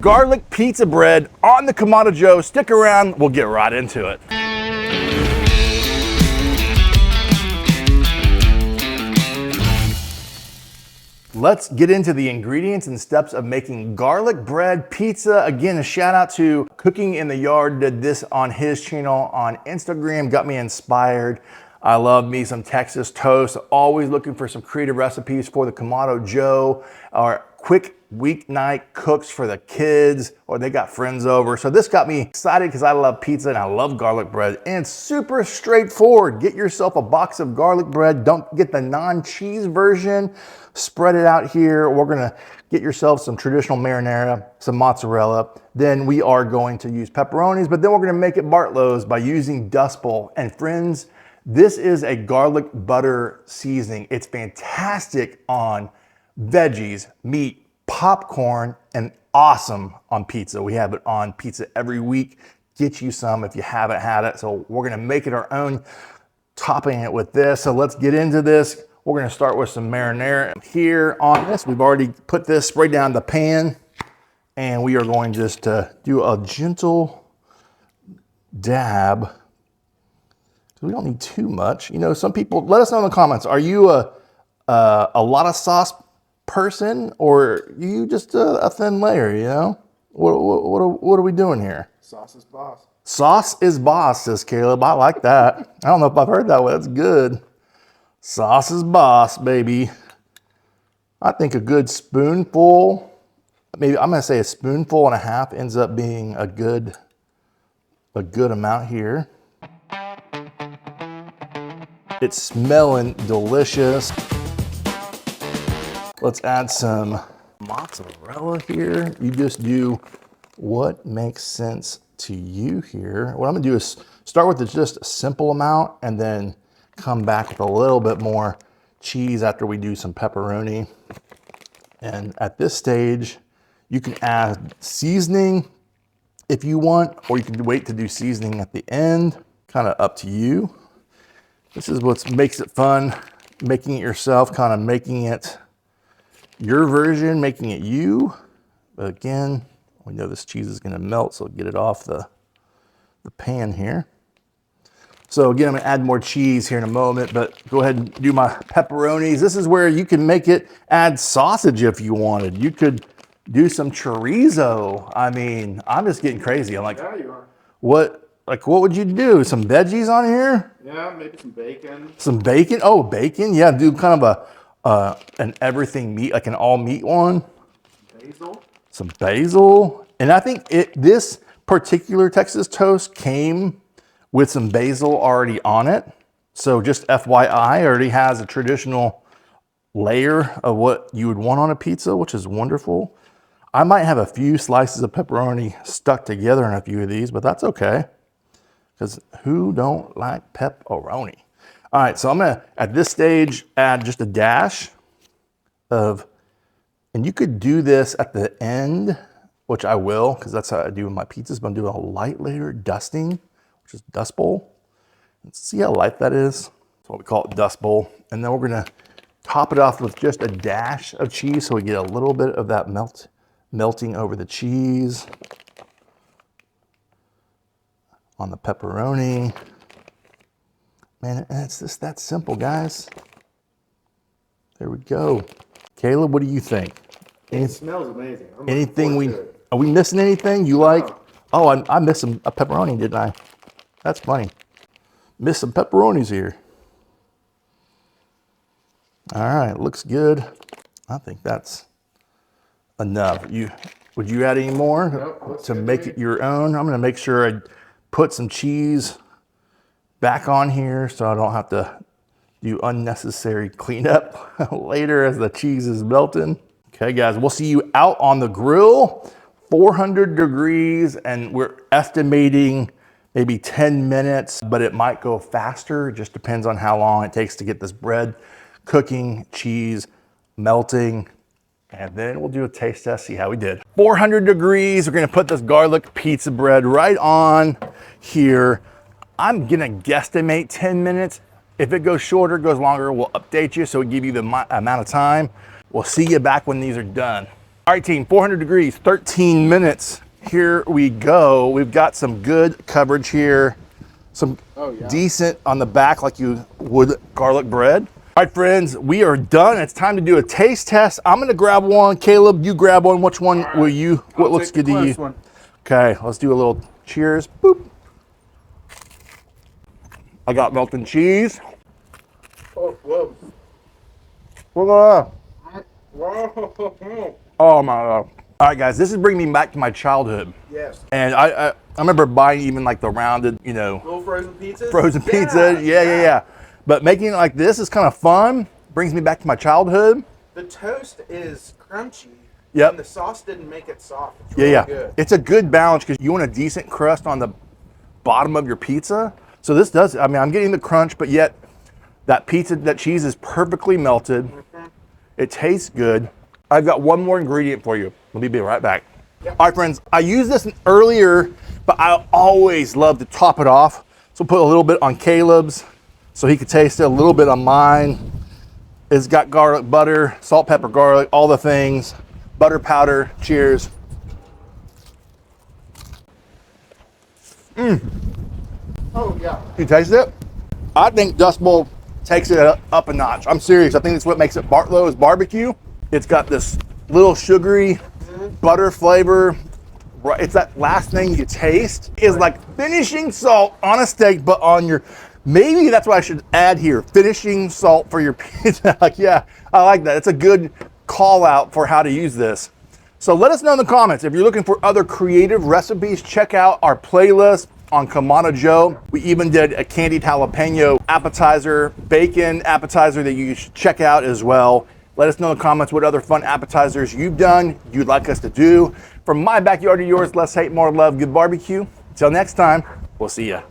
Garlic pizza bread on the Kamado Joe. Stick around, we'll get right into it. Let's get into the ingredients and steps of making garlic bread pizza. Again, a shout out to Cooking in the Yard, did this on his channel on Instagram, got me inspired. I love me some Texas toast. Always looking for some creative recipes for the Kamado Joe, or quick weeknight cooks for the kids, or they got friends over. So this got me excited because I love pizza and I love garlic bread, and it's super straightforward. Get yourself a box of garlic bread. Don't get the non-cheese version. Spread it out here. We're gonna get yourself some traditional marinara, some mozzarella. Then we are going to use pepperonis, but then we're gonna make it Bartlow's by using Dust Bowl. And friends, this is a garlic butter seasoning. It's fantastic on veggies, meat, popcorn, and awesome on pizza. We have it on pizza every week. Get you some if you haven't had it. So we're gonna make it our own, topping it with this. So let's get into this. We're gonna start with some marinara here on this. We've already put this right down the pan, and we are going just to do a gentle dab. We don't need too much. You know, some people, let us know in the comments, are you a lot of sauce person, or are you just a thin layer, you know? What are we doing here? Sauce is boss. Sauce is boss, says Caleb. I like that. I don't know if I've heard that one. That's good. Sauce is boss, baby. I think a good spoonful, maybe I'm gonna say a spoonful and a half ends up being a good amount here. It's smelling delicious. Let's add some mozzarella here. You just do what makes sense to you here. What I'm gonna do is start with just a simple amount and then come back with a little bit more cheese after we do some pepperoni. And at this stage, you can add seasoning if you want, or you can wait to do seasoning at the end, kind of up to you. This is what makes it fun, making it yourself, kind of making it your version, making it you. But again, we know this cheese is gonna melt, so get it off the pan here. So again, I'm gonna add more cheese here in a moment, but go ahead and do my pepperonis. This is where you can make it, add sausage if you wanted. You could do some chorizo. I mean, I'm just getting crazy. I'm like, Yeah, you are. what would you do? Some veggies on here? Yeah, maybe some bacon. Some bacon? Oh, bacon? Yeah, do kind of an everything meat, like an all meat one. Basil. Some basil. And I think this particular Texas toast came with some basil already on it. So just FYI, already has a traditional layer of what you would want on a pizza, which is wonderful. I might have a few slices of pepperoni stuck together in a few of these, but that's okay, because who don't like pepperoni? All right, so I'm gonna, at this stage, add just a dash of, and you could do this at the end, which I will, because that's how I do my pizzas, but I'm doing a light layer dusting, which is Dust Bowl. Let's see how light that is. That's what we call it, Dust Bowl. And then we're gonna top it off with just a dash of cheese, so we get a little bit of that melting over the cheese on the pepperoni. Man, it's just that simple, guys. There we go. Caleb, what do you think? It smells amazing. Anything are we missing anything you like? Oh, I missed a pepperoni, didn't I? That's funny. Missed some pepperonis here. All right, looks good. I think that's enough. Would you add any more to make it your own? I'm gonna make sure I put some cheese back on here so I don't have to do unnecessary cleanup later as the cheese is melting. Okay guys, we'll see you out on the grill, 400 degrees, and we're estimating maybe 10 minutes, but it might go faster. It just depends on how long it takes to get this bread cooking, cheese melting, and then we'll do a taste test, see how we did. 400 degrees, we're gonna put this garlic pizza bread right on here. I'm gonna guesstimate 10 minutes. If it goes shorter, goes longer, we'll update you so we give you the amount of time. We'll see you back when these are done. All right, team, 400 degrees, 13 minutes. Here we go. We've got some good coverage here. Some decent on the back like you would garlic bread. All right, friends, we are done. It's time to do a taste test. I'm gonna grab one. Caleb, you grab one. Which one will you, what looks good to you? One. Okay, let's do a little cheers. Boop. I got melted cheese. Oh, whoa. Look at that. Whoa. Oh my God. All right, guys, this is bringing me back to my childhood. Yes. And I remember buying even like the rounded, you know, Little frozen pizzas? frozen pizza. Yeah. But making it like this is kind of fun. Brings me back to my childhood. The toast is crunchy. Yep. And the sauce didn't make it soft. It's really good. It's a good balance because you want a decent crust on the bottom of your pizza. So this does, I mean, I'm getting the crunch, but yet that cheese is perfectly melted. It tastes good. I've got one more ingredient for you. Let me be right back. Yep. All right, friends, I used this earlier, but I always love to top it off. So put a little bit on Caleb's so he could taste it, a little bit on mine. It's got garlic butter, salt, pepper, garlic, all the things. Butter powder, cheers. Oh, yeah. You taste it? I think Dust Bowl takes it up a notch. I'm serious. I think it's what makes it Bartlow's barbecue. It's got this little sugary butter flavor. It's that last thing you taste is like finishing salt on a steak, but on your, maybe that's what I should add here. Finishing salt for your pizza. Like, yeah, I like that. It's a good call out for how to use this. So let us know in the comments. If you're looking for other creative recipes, check out our playlist on Kamado Joe. We even did a candied jalapeno appetizer, bacon appetizer that you should check out as well. Let us know in the comments what other fun appetizers you've done, you'd like us to do. From my backyard to yours, less hate, more love, good barbecue. Until next time, we'll see ya.